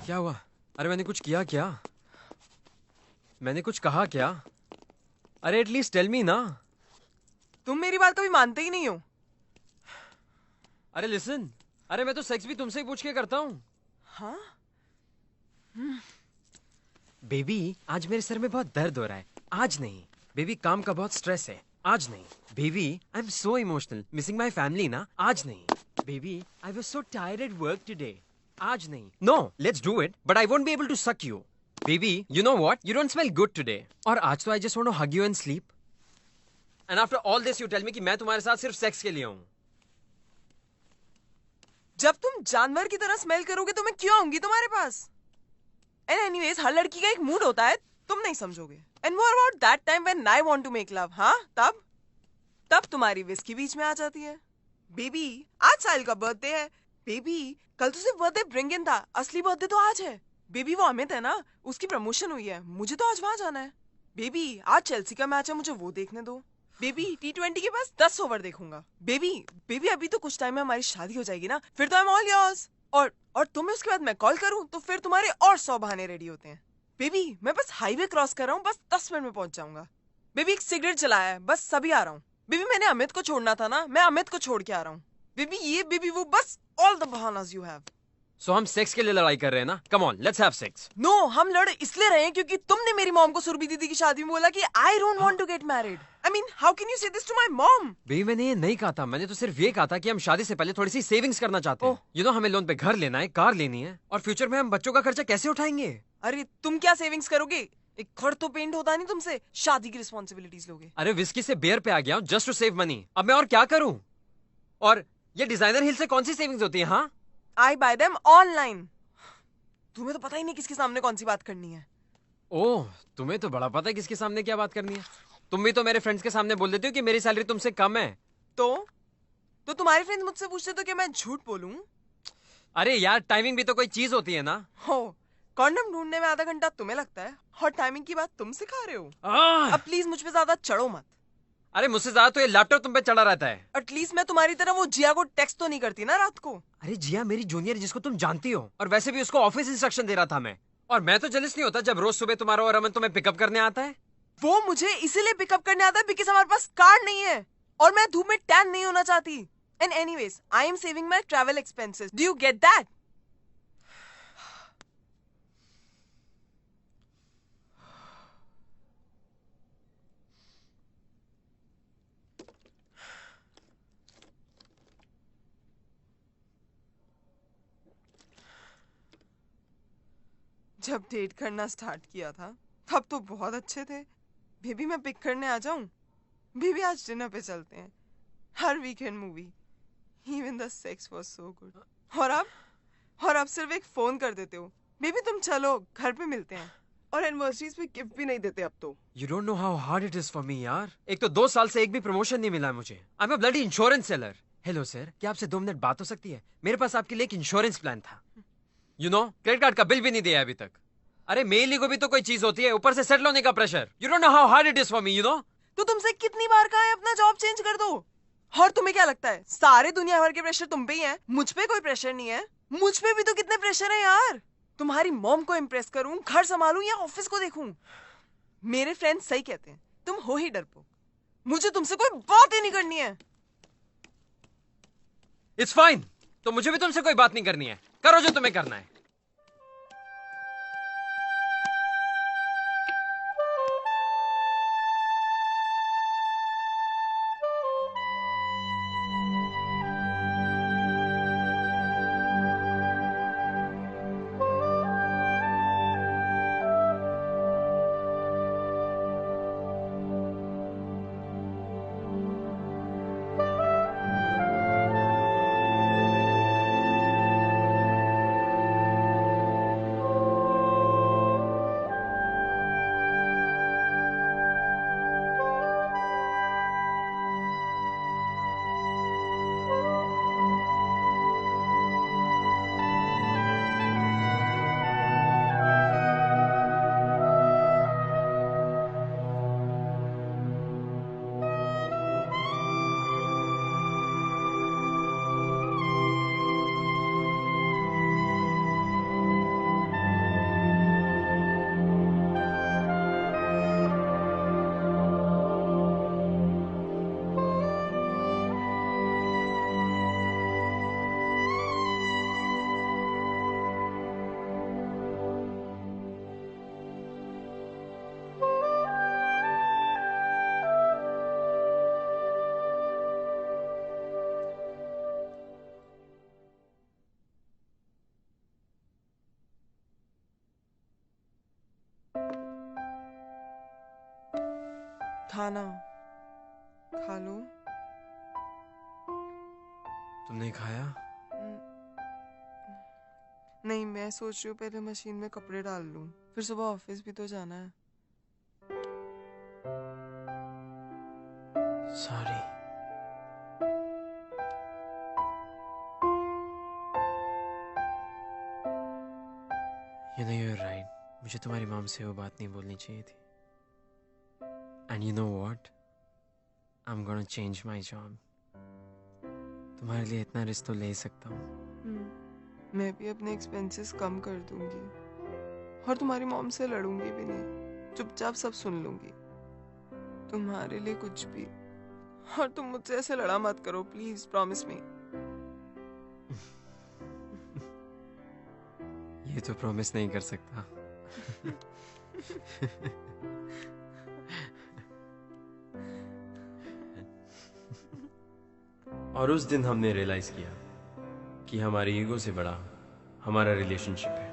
क्या हुआ? अरे मैंने कुछ किया क्या? मैंने कुछ कहा क्या? अरे एटलीस्ट टेल मी ना। तुम मेरी बात कभी मानते ही नहीं हो। अरे लिसन, अरे मैं तो सेक्स भी तुमसे ही पूछ के करता हूँ। हाँ? बेबी आज मेरे सर में बहुत दर्द हो रहा है। आज नहीं बेबी, काम का बहुत स्ट्रेस है। आज नहीं baby, I am so emotional, missing my family ना। आज नहीं baby, I was so tired at work today. आज नहीं। No, let's do it, but I won't be able to suck you. Baby you know what, you don't smell good today. और आज तो I just want to hug you and sleep, and after all this you tell me कि मैं तुम्हारे साथ सिर्फ sex के लिए हूँ। जब तुम जानवर की तरह स्मेल करोगे तो मैं क्यों आऊंगी तुम्हारे पास? एंड एनीवेज, हर लड़की का एक मूड होता है, तुम नहीं समझोगे। And what about that time when I want to make love? हाँ, तब तुम्हारी विस्की बीच में आ जाती है। बेबी आज साहिल का बर्थडे है। बेबी कल तो सिर्फ बर्थडे ब्रिंग इन था, असली बर्थडे तो आज है। बेबी वो अमित है ना, उसकी प्रमोशन हुई है, मुझे तो आज वहां जाना है। बेबी आज चेल्सी का मैच है, मुझे वो देखने दो। बेबी T20 के पास 10 ओवर देखूंगा। बेबी अभी तो कुछ टाइम में हमारी शादी हो जाएगी ना, फिर तो आई एम ऑल योर्स। और तुम्हें उसके बाद मैं कॉल करूं तो फिर तुम्हारे और 100 बहाने रेडी होते हैं। बेबी मैं बस हाईवे क्रॉस कर रहा हूँ, बस 10 मिनट में पहुंच जाऊंगा। बेबी एक सिगरेट चलाया है, बस सभी आ रहा हूँ। बेबी मैंने अमित को छोड़ना था ना, मैं अमित को छोड़ के आ रहा हूँ। बेबी ये बेबी वो, बस ऑल द बहानास यू हैव। सो हम सेक्स के लिए लड़ाई कर रहे हैं ना? Come on, let's have sex. No, हम लड़ इसलिए रहे हैं क्योंकि तुमने मेरी मॉम को सुरभि दीदी की शादी में बोला कि I don't want to get married. I mean how can you say this to my mom? Baby मैंने ये नहीं कहा था, मैंने तो सिर्फ ये कहा था कि हम शादी से पहले थोड़ी सी सेविंग्स करना चाहते हैं। यू नो हमें लोन पे घर लेना है, कार लेनी है, और फ्यूचर में हम बच्चों का खर्चा कैसे उठाएंगे? अरे तुम क्या सेविंग्स करोगे? एक घर तो पेंट होता नहीं तुमसे, शादी की रिस्पॉन्सिबिलिटीज लोगे। अरे विस्की से बेयर पे आ गया हूँ जस्ट टू सेव मनी। अब मैं और क्या करूँ? और ये डिजाइनर हिल से कौन सी सेविंग्स होती है? हाँ, आई बाय देम ऑनलाइन। तुम्हें तो पता ही नहीं किसके सामने कौन सी बात करनी है। ओह तुम्हें तो बड़ा पता है किसके सामने क्या बात करनी है। तुम भी तो मेरे फ्रेंड्स के सामने बोल देती हो कि मेरी सैलरी तुमसे कम है। तो तुम्हारे फ्रेंड्स मुझसे पूछते तो क्या मैं झूठ बोलूं? अरे यार टाइमिंग भी तो कोई चीज होती है ना। हो, कॉन्डम ढूंढने में आधा घंटा तुम्हें लगता है और टाइमिंग की बात तुम सिखा रहे हो। अब प्लीज मुझ पे ज्यादा चढ़ो मत। अरे मुझसे ज्यादा तो ये लैपटॉप तुम पे चढ़ा रहता है। एटलीस्ट मैं तुम्हारी तरह वो जिया को टेक्स्ट तो नहीं करती ना रात को। अरे जिया मेरी जूनियर जिसको तुम जानती हो, और वैसे भी उसको ऑफिस इंस्ट्रक्शन दे रहा था मैं। और मैं तो जेलस नहीं होता जब रोज सुबह तुम्हारा और अमन तुम्हें पिकअप करने आता है। वो मुझे इसीलिए पिकअप करने आता है बिकॉज हमारे पास कार नहीं है और मैं धूप में टैन नहीं होना चाहती। And anyways I am saving my travel expenses, do you get that? जब डेट करना स्टार्ट किया था तब तो बहुत अच्छे थे। बेबी मैं पिक करने आ जाऊं? बेबी आज डिनर पे चलते हैं, हर weekend movie. Even the sex was so good. और अब सिर्फ एक फोन कर देते हो। बेबी तुम चलो, घर पे मिलते हैं। और एनिवर्सरीज पे गिफ्ट भी नहीं देते अब तो। You don't know how hard it is for me यार। एक तो 2 साल से एक भी प्रमोशन नहीं मिला है मुझे। I am a bloody insurance seller. Hello sir, क्या आपसे 2 मिनट बात हो सकती है? मेरे पास आपके लिए एक इंश्योरेंस प्लान था। यू नो क्रेडिट कार्ड का बिल भी नहीं दिया अभी तक। अरे मेल लीगो भी तो कोई चीज होती है, ऊपर से सेटल होने का pressure. You don't know how hard it is for me, you know. तो तुमसे कितनी बार कहा है अपना जॉब चेंज कर दो? और तुम्हें क्या लगता है सारे दुनिया भर के प्रेशर तुम पे ही है, मुझ पे कोई प्रेशर नहीं है? मुझ पे भी तो कितने प्रेशर है यार। तुम्हारी मॉम को इम्प्रेस करूं, घर संभालूं या ऑफिस को देखूं? मेरे फ्रेंड्स सही कहते हैं, तुम हो ही डरपोक। मुझे तुमसे कोई बात ही नहीं करनी है। इट्स फाइन, तो मुझे भी तुमसे कोई बात नहीं करनी है। करो जो तुम्हें करना है। खाना खा लो। तुमने खाया? नहीं, मैं सोच रही हूँ पहले मशीन में कपड़े डाल लूं, फिर सुबह ऑफिस भी तो जाना है। सॉरी। you're right. मुझे तुम्हारी मॉम से वो बात नहीं बोलनी चाहिए थी। And you know what? I'm gonna change my job. तुम्हारे लिए इतना रिस्क तो ले ही सकता हूँ। मैं भी अपने एक्सपेंसेस कम कर दूंगी और तुम्हारी मॉम से लड़ूंगी भी नहीं, चुपचाप सब सुन लूंगी। तुम्हारे लिए कुछ भी। और तुम मुझसे ऐसे लड़ा मत करो प्लीज, प्रॉमिस मी। ये तो प्रॉमिस नहीं कर सकता। और उस दिन हमने रियलाइज किया कि हमारी ईगो से बड़ा हमारा रिलेशनशिप है।